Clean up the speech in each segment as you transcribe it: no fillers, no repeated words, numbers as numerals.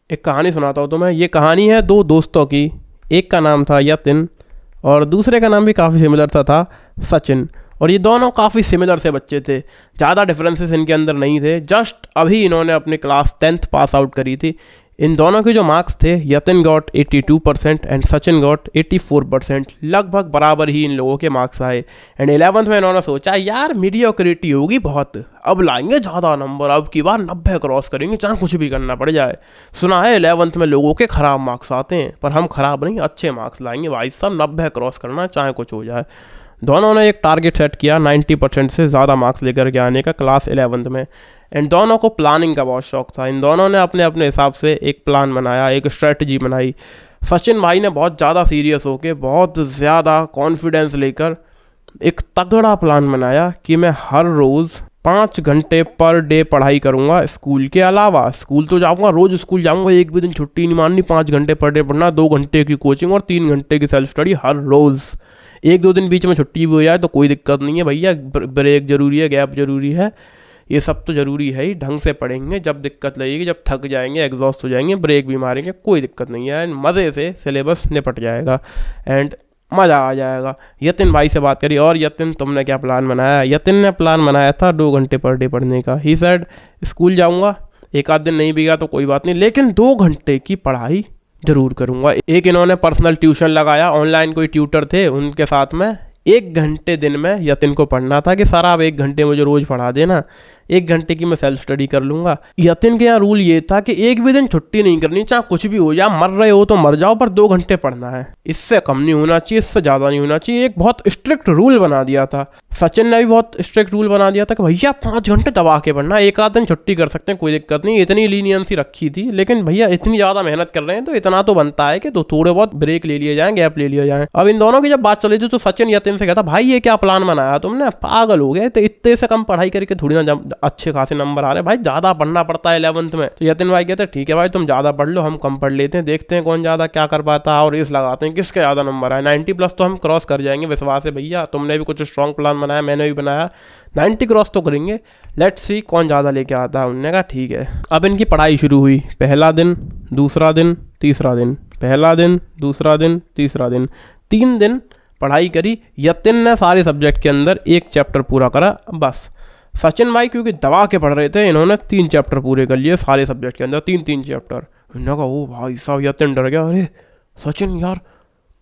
एक कहानी सुनाता हूँ तुम्हें। ये कहानी है दो दोस्तों की। एक का नाम था यतिन और दूसरे का नाम भी काफ़ी सिमिलर सा था, सचिन। और ये दोनों काफ़ी सिमिलर से बच्चे थे, ज़्यादा डिफरेंसेस इनके अंदर नहीं थे। जस्ट अभी इन्होंने अपनी क्लास 10th पास आउट करी थी। इन दोनों के जो मार्क्स थे, Yatin got 82% and Sachin got 84%। लगभग बराबर ही इन लोगों के मार्क्स आए। एंड 11th में इन्होंने सोचा यार मीडियोक्रिटी होगी बहुत, अब लाएंगे ज़्यादा नंबर, अब की बार 90 क्रॉस करेंगे चाहे कुछ भी करना पड़ जाए। सुना है 11th में लोगों के ख़राब मार्क्स आते हैं, पर हम ख़राब नहीं अच्छे मार्क्स लाएंगे भाई साहब, 90 क्रॉस करना चाहे कुछ हो जाए। दोनों ने एक टारगेट सेट किया 90% से ज़्यादा मार्क्स लेकर के आने का क्लास 11th में। एंड दोनों को प्लानिंग का बहुत शौक था। इन दोनों ने अपने अपने हिसाब से एक प्लान बनाया, एक स्ट्रेटजी बनाई। सचिन भाई ने बहुत ज़्यादा सीरियस होकर, बहुत ज़्यादा कॉन्फिडेंस लेकर एक तगड़ा प्लान बनाया कि मैं हर रोज़ 5 घंटे पर डे पढ़ाई करूँगा स्कूल के अलावा। स्कूल तो जाऊँगा, रोज़ स्कूल जाऊँगा, एक भी दिन छुट्टी नहीं माननी, 5 घंटे पर डे पढ़ना, 2 घंटे की कोचिंग और 3 घंटे की सेल्फ स्टडी हर रोज़। एक दो दिन बीच में छुट्टी भी हो जाए तो कोई दिक्कत नहीं है भैया, ब्रेक ज़रूरी है, गैप ज़रूरी है, ये सब तो ज़रूरी है ही। ढंग से पढ़ेंगे, जब दिक्कत लगेगी, जब थक जाएंगे, एग्जॉस्ट हो जाएंगे, ब्रेक भी मारेंगे, कोई दिक्कत नहीं है। एंड मज़े से सिलेबस निपट जाएगा एंड मज़ा आ जाएगा। यतिन भाई से बात करी, और यतिन तुमने क्या प्लान बनाया? यतिन ने प्लान बनाया था 2 घंटे पर डे पढ़ने का। ही सेड स्कूल जाऊँगा, एक आध दिन नहीं भी गया तो कोई बात नहीं, लेकिन 2 घंटे की पढ़ाई ज़रूर करूँगा। एक इन्होंने पर्सनल ट्यूशन लगाया, ऑनलाइन कोई ट्यूटर थे उनके साथ में 1 घंटे दिन में यतिन को पढ़ना था कि सर आप 1 घंटे मुझे रोज़ पढ़ा देना, 1 घंटे की मैं सेल्फ स्टडी कर लूँगा। यतिन के यहाँ रूल ये था कि एक भी दिन छुट्टी नहीं करनी, चाहे कुछ भी हो जाए, मर रहे हो तो मर जाओ, पर 2 घंटे पढ़ना है। इससे कम नहीं होना चाहिए, इससे ज़्यादा नहीं होना चाहिए। एक बहुत स्ट्रिक्ट रूल बना दिया था। सचिन ने भी बहुत स्ट्रिक्ट रूल बना दिया था कि भैया 5 घंटे दबा के पढ़ना, एक आध दिन छुट्टी कर सकते हैं, कोई दिक्कत नहीं। इतनी लीनियंसी रखी थी, लेकिन भैया इतनी ज़्यादा मेहनत कर रहे हैं तो इतना तो बनता है कि तो थोड़े बहुत ब्रेक ले लिए जाएँ, गैप ले लिया जाए। अब इन दोनों की जब बात चली थी तो सचिन यतिन से कहता, भाई ये क्या प्लान बनाया तुमने, पागल हो गए, तो इतने से कम पढ़ाई करके थोड़ी ना अच्छे खासे नंबर आ रहे हैं भाई, ज़्यादा पढ़ना पड़ता है 11th में। तो यतिन भाई कहते ठीक है भाई तुम ज़्यादा पढ़ लो, हम कम पढ़ लेते हैं, देखते हैं कौन ज़्यादा क्या कर पाता है और रेस लगाते हैं किसके ज़्यादा नंबर आए। 90+ तो हम क्रॉस कर जाएंगे, विश्वास है भैया, तुमने भी कुछ स्ट्रॉन्ग प्लान बनाया, मैंने भी बनाया, 90 क्रॉस तो करेंगे, लेट्स सी कौन ज़्यादा लेके आता है। उन्होंने कहा ठीक है। अब इनकी पढ़ाई शुरू हुई। पहला दिन, दूसरा दिन, तीसरा दिन, पहला दिन, दूसरा दिन, तीसरा दिन, 3 दिन पढ़ाई करी। यतिन ने सारे सब्जेक्ट के अंदर 1 चैप्टर पूरा करा बस। सचिन भाई क्योंकि दबा के पढ़ रहे थे, इन्होंने 3 चैप्टर पूरे कर लिए सारे सब्जेक्ट के अंदर, 3-3 चैप्टर। इन्होंने कहा ओ भाई साहब, यतिन डर गया, अरे सचिन यार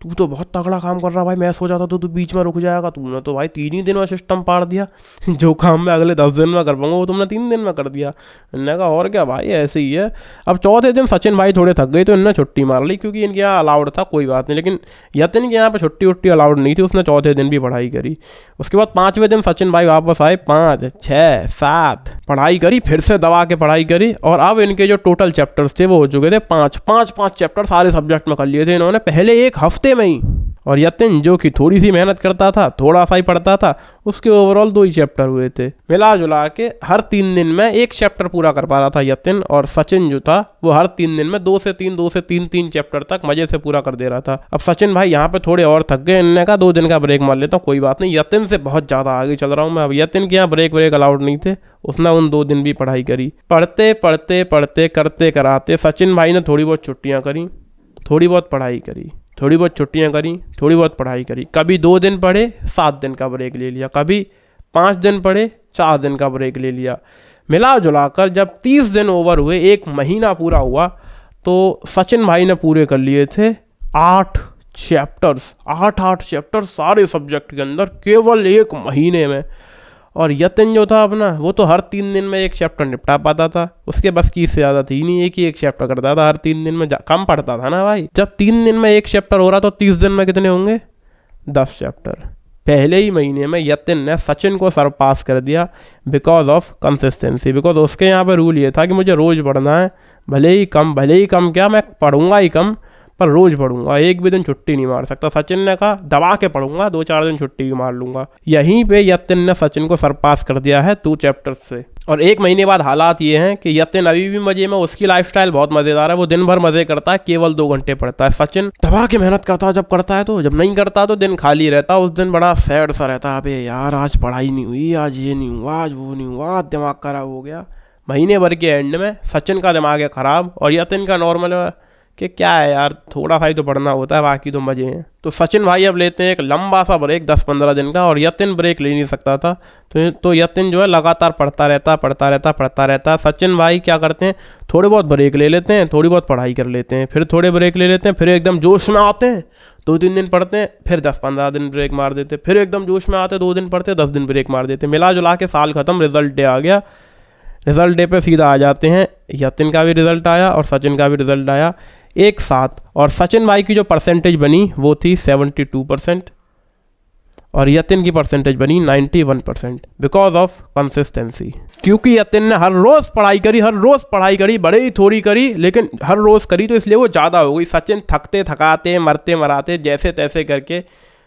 तू तो बहुत तगड़ा काम कर रहा भाई, मैं सोचा था तू बीच में रुक जाएगा, तूने तो भाई 3 ही दिन में सिस्टम पाड़ दिया। जो काम मैं अगले 10 दिन में कर पाऊंगा वो तुमने 3 दिन में कर दिया। इन्होंने कहा और क्या भाई, ऐसे ही है। अब चौथे दिन सचिन भाई थोड़े थक गए तो इन्होंने छुट्टी मार ली, क्योंकि इनके यहाँ अलाउड था, कोई बात नहीं, लेकिन यतिन के यहाँ पर छुट्टी उट्टी अलाउड नहीं थी, उसने चौथे दिन भी पढ़ाई करी। उसके बाद 5वें दिन सचिन भाई वापस आए, 5, 6, 7 पढ़ाई करी, फिर से दबा के पढ़ाई करी। और अब इनके जो टोटल चैप्टर्स थे वो हो चुके थे 5 चैप्टर सारे सब्जेक्ट में कर लिए थे इन्होंने पहले 1 हफ्ते में ही। और यतिन जो कि थोड़ी सी मेहनत करता था, थोड़ा सा ही पढ़ता था, उसके ओवरऑल 2 ही चैप्टर हुए थे। मिला जुला के हर 3 दिन में 1 चैप्टर पूरा कर पा रहा था यतिन, और सचिन जो था वो हर 3 दिन में 2 से 3 चैप्टर तक मजे से पूरा कर दे रहा था। अब सचिन भाई यहाँ पे थोड़े और थक गए, इन्होंने कहा 2 दिन का ब्रेक मार लेता हूँ, कोई बात नहीं, यतिन से बहुत ज़्यादा आगे चल रहा हूँ मैं। अब यतिन के यहाँ ब्रेक अलाउड नहीं थे, उसने उन 2 दिन भी पढ़ाई करी। पढ़ते पढ़ते पढ़ते करते कराते सचिन भाई ने थोड़ी बहुत छुट्टियाँ करी, थोड़ी बहुत पढ़ाई करी, थोड़ी बहुत छुट्टियाँ करी, थोड़ी बहुत पढ़ाई करी। कभी 2 दिन पढ़े, 7 दिन का ब्रेक ले लिया, कभी 5 दिन पढ़े, 4 दिन का ब्रेक ले लिया। मिला जुला कर जब 30 दिन ओवर हुए, 1 महीना पूरा हुआ, तो सचिन भाई ने पूरे कर लिए थे 8 चैप्टर्स, 8 चैप्टर सारे सब्जेक्ट के अंदर केवल 1 महीने में। और यतिन जो था अपना, वो तो हर 3 दिन में 1 चैप्टर निपटा पाता था, उसके बस की इससे ज़्यादा थी नहीं, एक चैप्टर करता था हर 3 दिन में, कम पढ़ता था ना भाई। जब 3 दिन में 1 चैप्टर हो रहा तो 30 दिन में कितने होंगे? 10 चैप्टर। पहले ही महीने में यतिन ने सचिन को सरपास कर दिया बिकॉज ऑफ कंसिस्टेंसी। बिकॉज उसके यहाँ पे रूल ये था कि मुझे रोज़ पढ़ना है, भले ही कम क्या, मैं पढ़ूंगा ही कम, पर रोज़ पढ़ूंगा, एक भी दिन छुट्टी नहीं मार सकता। सचिन ने कहा दबा के पढ़ूंगा, 2-4 दिन छुट्टी भी मार लूंगा। यहीं पे यतिन ने सचिन को सरपास कर दिया है 2 चैप्टर्स से। और 1 महीने बाद हालात ये हैं कि यतिन अभी भी मजे में, उसकी लाइफस्टाइल बहुत मज़ेदार है, वो दिन भर मज़े करता है, केवल 2 घंटे पढ़ता है। सचिन दबा के मेहनत करता है जब करता है, तो जब नहीं करता तो दिन खाली रहता, उस दिन बड़ा सैड सा रहता है, अबे यार आज पढ़ाई नहीं हुई, आज ये नहीं हुआ, आज वो नहीं हुआ, दिमाग खराब हो गया। महीने भर के एंड में सचिन का दिमाग है ख़राब और यतिन का नॉर्मल है कि क्या है यार, थोड़ा सा ही तो पढ़ना होता है, बाकी तो मज़े हैं। तो सचिन भाई अब लेते हैं एक लंबा सा ब्रेक 10-15 दिन का, और यतिन ब्रेक ले नहीं सकता था, तो यतिन जो है लगातार पढ़ता रहता। सचिन भाई क्या करते हैं, थोड़े बहुत ब्रेक ले लेते हैं, थोड़ी बहुत पढ़ाई कर लेते हैं, फिर थोड़े ब्रेक ले लेते हैं, फिर एकदम जोश में आते हैं, 2-3 दिन पढ़ते हैं, फिर 10-15 दिन ब्रेक मार देते, फिर एकदम जोश में आते, 2 दिन पढ़ते, 10 दिन ब्रेक मार देते। मिला जुला के साल ख़त्म, रिजल्ट डे आ गया। रिजल्ट डे पे सीधा आ जाते हैं, यतिन का भी रिजल्ट आया और सचिन का भी रिजल्ट आया एक साथ, और सचिन भाई की जो परसेंटेज बनी वो थी 72% और यतिन की परसेंटेज बनी 91% बिकॉज ऑफ कंसिस्टेंसी। क्योंकि यतिन ने हर रोज़ पढ़ाई करी, बड़े ही थोड़ी करी, लेकिन हर रोज़ करी, तो इसलिए वो ज़्यादा हो गई। सचिन थकते थकाते मरते मराते जैसे तैसे करके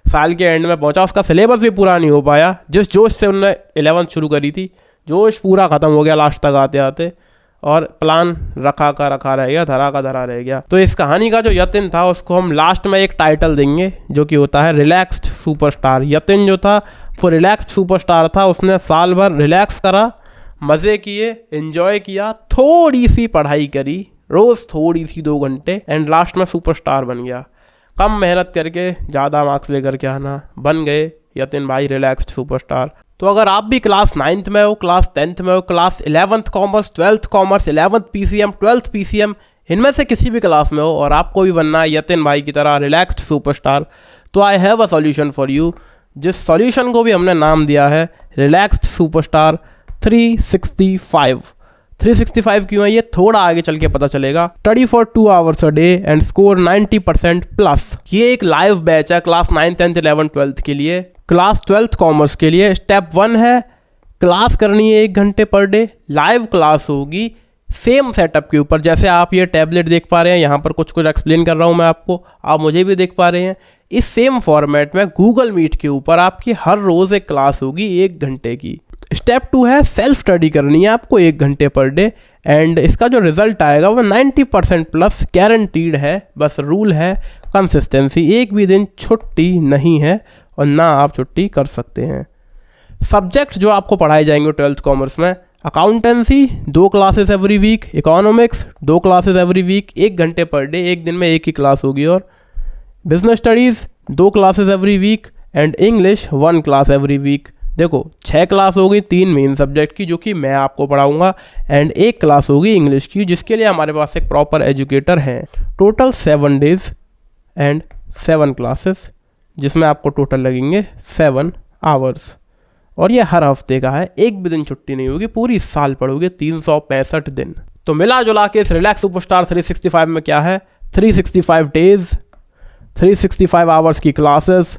साल के एंड में पहुंचा, उसका सिलेबस भी पूरा नहीं हो पाया। जिस जोश से उन्होंने 11th शुरू करी थी, जोश पूरा ख़त्म हो गया लास्ट तक आते आते, और प्लान रखा का रखा रह गया, धरा का धरा रह गया। तो इस कहानी का जो यतिन था उसको हम लास्ट में एक टाइटल देंगे जो कि होता है रिलैक्स्ड सुपरस्टार। यतिन जो था वो रिलैक्स्ड सुपरस्टार था, उसने साल भर रिलैक्स करा, मज़े किए, एंजॉय किया, थोड़ी सी पढ़ाई करी, रोज़ थोड़ी सी 2 घंटे, एंड लास्ट में सुपरस्टार बन गया। कम मेहनत करके ज़्यादा मार्क्स लेकर के आना, बन गए यतिन भाई रिलैक्स्ड सुपरस्टार। तो अगर आप भी क्लास 9th में हो, क्लास 10th में हो, class 11th commerce, 12th commerce, 11th PCM, 12th PCM, इनमें से किसी भी क्लास में हो और आपको भी बनना है यतिन भाई की तरह रिलैक्स्ड सुपरस्टार, तो I have a solution for you, जिस सॉल्यूशन को भी हमने नाम दिया है रिलैक्स्ड सुपरस्टार 365। 365 क्यों है ये थोड़ा आगे चल के पता चलेगा। Study for 2 hours a day and score 90% plus. ये एक लाइव बैच है class 9th, 10th, 11th, 12th के लिए। क्लास 12th कॉमर्स के लिए स्टेप 1 है, क्लास करनी है 1 घंटे पर डे, लाइव क्लास होगी सेम सेटअप के ऊपर। जैसे आप ये टैबलेट देख पा रहे हैं, यहाँ पर कुछ कुछ एक्सप्लेन कर रहा हूँ मैं आपको, आप मुझे भी देख पा रहे हैं। इस सेम फॉर्मेट में गूगल मीट के ऊपर आपकी हर रोज़ एक क्लास होगी 1 घंटे की। स्टेप 2 है सेल्फ स्टडी करनी है आपको 1 घंटे पर डे, एंड इसका जो रिजल्ट आएगा वो 90% प्लस गारंटीड है। बस रूल है कंसिस्टेंसी, एक भी दिन छुट्टी नहीं है और ना आप छुट्टी कर सकते हैं। सब्जेक्ट जो आपको पढ़ाए जाएंगे 12th कॉमर्स में, accountancy 2 classes every week, economics 2 classes every week, 1 घंटे पर डे, एक दिन में 1 ही क्लास होगी, और business studies 2 classes every week, and English 1 class every week. देखो 6 क्लास होगी 3 मेन सब्जेक्ट की जो कि मैं आपको पढ़ाऊंगा, एंड 1 क्लास होगी इंग्लिश की जिसके लिए हमारे पास एक प्रॉपर एजुकेटर है। टोटल 7 डेज एंड 7 क्लासेस, जिसमें आपको टोटल लगेंगे 7 आवर्स, और ये हर हफ्ते का है, एक भी दिन छुट्टी नहीं होगी, पूरी साल पढ़ोगे 365 दिन। तो मिला जुला के इस रिलैक्स सुपरस्टार 365 में क्या है, 365 डेज, 365 आवर्स की क्लासेस,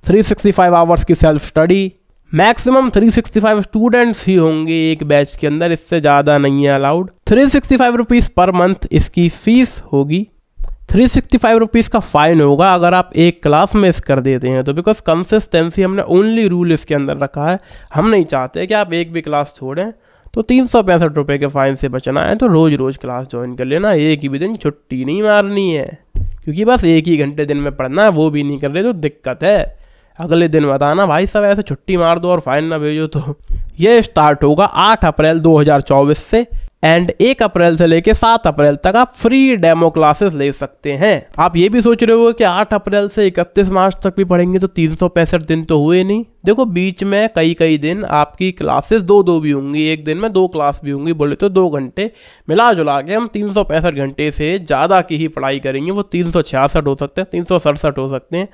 365 आवर्स की सेल्फ स्टडी, मैक्सिमम 365 स्टूडेंट्स ही होंगे एक बैच के अंदर, इससे ज़्यादा नहीं है अलाउड। 365 रुपीज़ पर मंथ इसकी फ़ीस होगी, 365 रुपीज़ का फ़ाइन होगा अगर आप एक क्लास मिस कर देते हैं तो, बिकॉज कंसिस्टेंसी हमने ओनली रूल इसके अंदर रखा है। हम नहीं चाहते कि आप एक भी क्लास छोड़ें, तो 365 रुपये के फ़ाइन से बचना है तो रोज़ रोज़ क्लास ज्वाइन कर लेना, एक ही भी दिन छुट्टी नहीं मारनी है, क्योंकि बस 1 ही घंटे दिन में पढ़ना है, वो भी नहीं कर रहे तो दिक्कत है। अगले दिन बताना भाई सब ऐसे छुट्टी मार दो और फाइन ना भेजो। तो ये स्टार्ट होगा 8 अप्रैल 2024 से, एंड 1 अप्रैल से लेके 7 अप्रैल तक आप फ्री डेमो क्लासेस ले सकते हैं। आप ये भी सोच रहे हो कि 8 अप्रैल से 31 मार्च तक भी पढ़ेंगे तो 365 दिन तो हुए नहीं। देखो बीच में कई दिन आपकी क्लासेस 2-2 भी होंगी, एक दिन में 2 क्लास भी होंगी, बोले तो 2 घंटे मिला जुला के हम 365 घंटे से ज़्यादा की ही पढ़ाई करेंगे। वो 366 हो सकते हैं, 367 हो सकते हैं,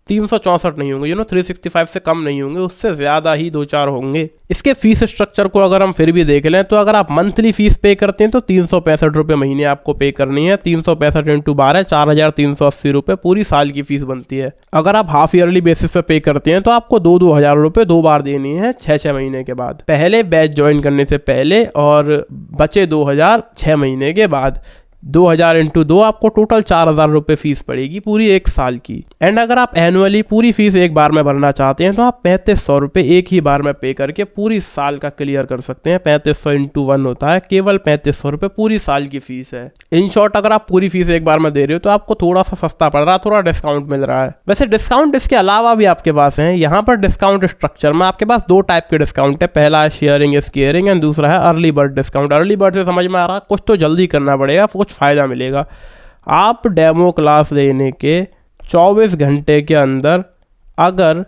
364 नहीं होंगे, 365 से कम नहीं होंगे, उससे ज़्यादा ही 2-4 होंगे। इसके फीस स्ट्रक्चर को अगर हम फिर भी देख लें तो अगर आप मंथली फीस पे करते हैं तो 365 रुपये महीने आपको पे करनी है, 365 × 12 4,380 रुपये पूरी साल की फीस बनती है। अगर आप हाफ ईयरली बेसिस पे पे करते हैं तो आपको 2-2 हज़ार रुपये 2 बार देनी है 6-6 महीने के बाद, पहले बैच ज्वाइन करने से पहले और बचे 2 हज़ार 6 महीने के बाद। 2000 इंटू 2 आपको टोटल 4000 रुपये फीस पड़ेगी पूरी एक साल की। एंड अगर आप एनुअली पूरी फीस एक बार में भरना चाहते हैं तो आप 3500 रुपये एक ही बार में पे करके पूरी साल का क्लियर कर सकते हैं। 3500 इंटू 1 होता है, केवल 3500 रुपये पूरी साल की फीस है। इन शॉर्ट अगर आप पूरी फीस एक बार में दे रहे हो तो आपको थोड़ा सा सस्ता पड़ रहा है, थोड़ा डिस्काउंट मिल रहा है। वैसे डिस्काउंट इसके अलावा भी आपके पास है। यहाँ पर डिस्काउंट स्ट्रक्चर में आपके पास 2 टाइप के डिस्काउंट है। पहला है शेयरिंग इज केयरिंग एंड दूसरा है early bird discount. Early bird से समझ में आ रहा है कुछ तो जल्दी करना पड़ेगा, कुछ फ़ायदा मिलेगा। आप डेमो क्लास लेने के 24 घंटे के अंदर अगर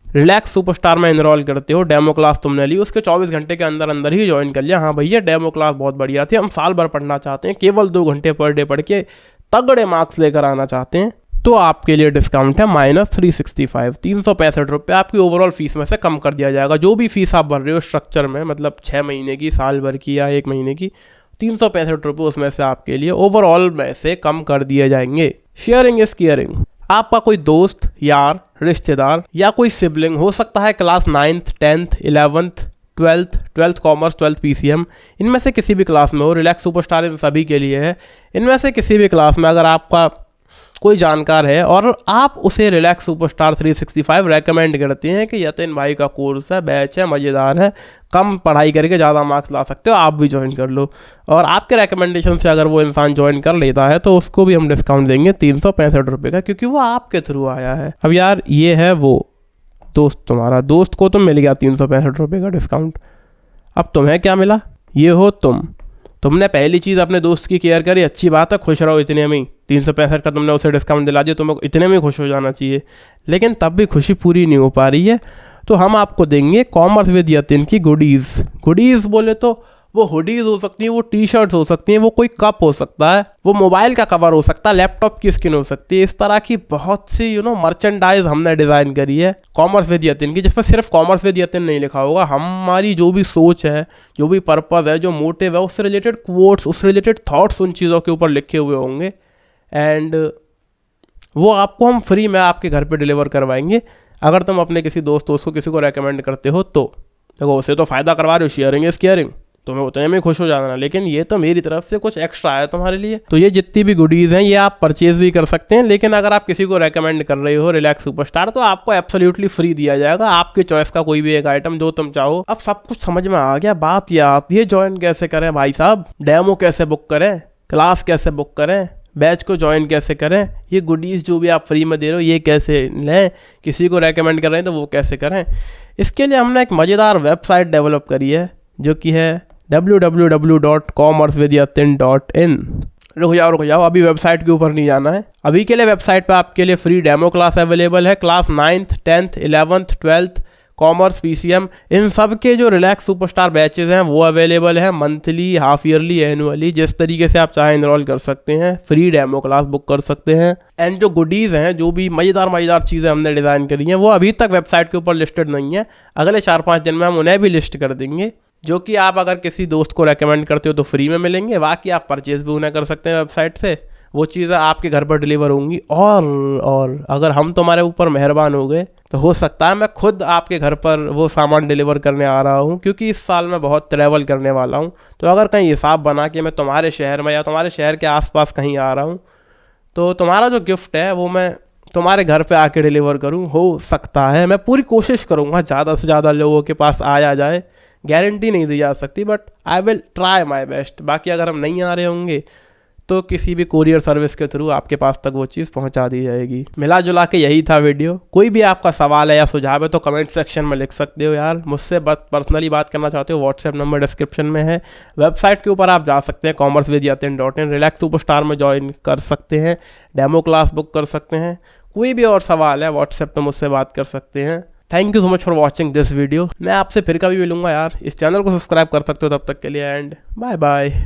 रिलैक्स सुपरस्टार में इनरोल करते हो, डेमो क्लास तुमने ली, उसके 24 घंटे के अंदर अंदर ही ज्वाइन कर लिया, हाँ भैया डेमो क्लास बहुत बढ़िया थी, हम साल भर पढ़ना चाहते हैं, केवल 2 घंटे पर डे पढ़ के तगड़े मार्क्स लेकर आना चाहते हैं, तो आपके लिए डिस्काउंट है -365। 365 रुपये आपकी ओवरऑल फीस में से कम कर दिया जाएगा। जो भी फीस आप भर रहे हो स्ट्रक्चर में, मतलब 6 महीने की, साल भर की या 1 महीने की, 365 रुपये उसमें से आपके लिए ओवरऑल में से कम कर दिए जाएंगे। Sharing is caring. आपका कोई दोस्त, यार, रिश्तेदार या कोई सिबलिंग हो सकता है class 9th, 10th, 11th, 12th commerce, 12th PCM, इनमें से किसी भी क्लास में हो। रिलैक्स सुपरस्टार इन सभी के लिए है। इनमें से किसी भी क्लास में अगर आपका कोई जानकार है और आप उसे रिलैक्स सुपरस्टार 365 रेकमेंड करते हैं कि यतिन भाई का कोर्स है, बैच है, मज़ेदार है, कम पढ़ाई करके ज़्यादा मार्क्स ला सकते हो, आप भी ज्वाइन कर लो, और आपके रेकमेंडेशन से अगर वो इंसान ज्वाइन कर लेता है तो उसको भी हम डिस्काउंट देंगे 365 रुपये का, क्योंकि वो आपके थ्रू आया है। अब यार ये है वो दोस्त, तुम्हारा दोस्त को तो मिल गया 365 रुपये का डिस्काउंट। अब तुम्हें क्या मिला? ये हो तुमने पहली चीज़ अपने दोस्त की केयर करी, अच्छी बात है, खुश रहो इतने में ही। 365 का तुमने उसे डिस्काउंट दिला दिया, तुम्हें इतने में खुश हो जाना चाहिए, लेकिन तब भी खुशी पूरी नहीं हो पा रही है। तो हम आपको देंगे कॉमर्स विद यतिन की गुडीज़। गुडीज़ बोले तो वो हुडीज़ हो सकती हैं, वो टी शर्ट्स हो सकती हैं, वो कोई कप हो सकता है, वो मोबाइल का कवर हो सकता है, लैपटॉप की स्क्रीन हो सकती है। इस तरह की बहुत सी मर्चेंडाइज हमने डिज़ाइन करी है कॉमर्स विद यतिन की, जिसमें सिर्फ कॉमर्स विद यतिन नहीं लिखा होगा। हमारी जो भी सोच है, जो भी पर्पज़ है, जो मोटिव है, उससे रिलेटेड कोट्स, उससे रिलेटेड थॉट्स उन चीज़ों के ऊपर लिखे हुए होंगे, एंड वो आपको हम फ्री में आपके घर पे डिलीवर करवाएंगे। अगर तुम अपने किसी दोस्त को किसी को रेकमेंड करते हो तो देखो, उसे तो फ़ायदा करवा रहे हो, शेयरिंग इज केयरिंग, तुम्हें उतने में खुश हो जाना, लेकिन ये तो मेरी तरफ से कुछ एक्स्ट्रा है तुम्हारे लिए। तो ये जितनी भी गुडीज़ हैं ये आप परचेज़ भी कर सकते हैं, लेकिन अगर आप किसी को रेकमेंड कर रहे हो रिलैक्स सुपरस्टार, तो आपको एब्सोल्युटली फ्री दिया जाएगा, आपके चॉइस का कोई भी एक आइटम जो तुम चाहो। अब सब कुछ समझ में आ गया, बात ये आती है ज्वाइन कैसे करें भाई साहब, डेमो कैसे बुक करें, क्लास कैसे बुक करें, बैच को ज्वाइन कैसे करें, ये गुडीज़ जो भी आप फ्री में दे रहे हो ये कैसे लें, किसी को रेकमेंड कर रहे हैं तो वो कैसे करें। इसके लिए हमने एक मज़ेदार वेबसाइट डेवलप करी है जो कि है www.commercewithyatin.in। रुक जाओ, अभी वेबसाइट के ऊपर नहीं जाना है। अभी के लिए वेबसाइट पे आपके लिए फ्री डेमो क्लास अवेलेबल है। Class 9th, 10th, 11th, 12th, commerce, PCM, इन सब के जो रिलैक्स सुपरस्टार बैचेज़ हैं वो अवेलेबल है, मंथली, हाफ ईयरली, एनुअली, जिस तरीके से आप चाहें इनरोल कर सकते हैं, फ्री डेमो क्लास बुक कर सकते हैं। एंड जो गुडीज़ हैं, जो भी मज़ेदार चीज़ें हमने डिज़ाइन करी हैं, वो अभी तक वेबसाइट के ऊपर लिस्टेड नहीं है। अगले 4-5 दिन में हम उन्हें भी लिस्ट कर देंगे, जो कि आप अगर किसी दोस्त को रेकमेंड करते हो तो फ्री में मिलेंगे, बाकी आप परचेज़ भी उन्हें कर सकते हैं वेबसाइट से, वो चीज़ें आपके घर पर डिलीवर होंगी। और अगर हम तुम्हारे ऊपर मेहरबान हो गए तो हो सकता है मैं खुद आपके घर पर वो सामान डिलीवर करने आ रहा हूँ, क्योंकि इस साल मैं बहुत ट्रैवल करने वाला हूँ। तो अगर कहीं हिसाब बना के मैं तुम्हारे शहर में या तुम्हारे शहर के आसपास कहीं आ रहा हूँ, तो तुम्हारा जो गिफ्ट है वो मैं तुम्हारे घर पे आके डिलीवर करूँ। हो सकता है, मैं पूरी कोशिश करूँगा ज़्यादा से ज़्यादा लोगों के पास आया जाए, गारंटी नहीं दी जा सकती, but I will try my best. बाकी अगर हम नहीं आ रहे होंगे तो किसी भी कोरियर सर्विस के थ्रू आपके पास तक वो चीज़ पहुंचा दी जाएगी। मिला जुला के यही था वीडियो। कोई भी आपका सवाल है या सुझाव है तो कमेंट सेक्शन में लिख सकते हो यार। मुझसे पर्सनली बात करना चाहते हो, व्हाट्सएप नंबर डिस्क्रिप्शन में है। वेबसाइट के ऊपर आप जा सकते हैं commercewithyatin.in, रिलैक्स सुपरस्टार में ज्वाइन कर सकते हैं, डेमो क्लास बुक कर सकते हैं। कोई भी और सवाल है व्हाट्सएप पर मुझसे बात कर सकते हैं। Thank you so much for watching this video. मैं आपसे फिर कभी मिलूंगा यार। इस चैनल को सब्सक्राइब कर सकते हो तब तक के लिए, एंड बाय बाय।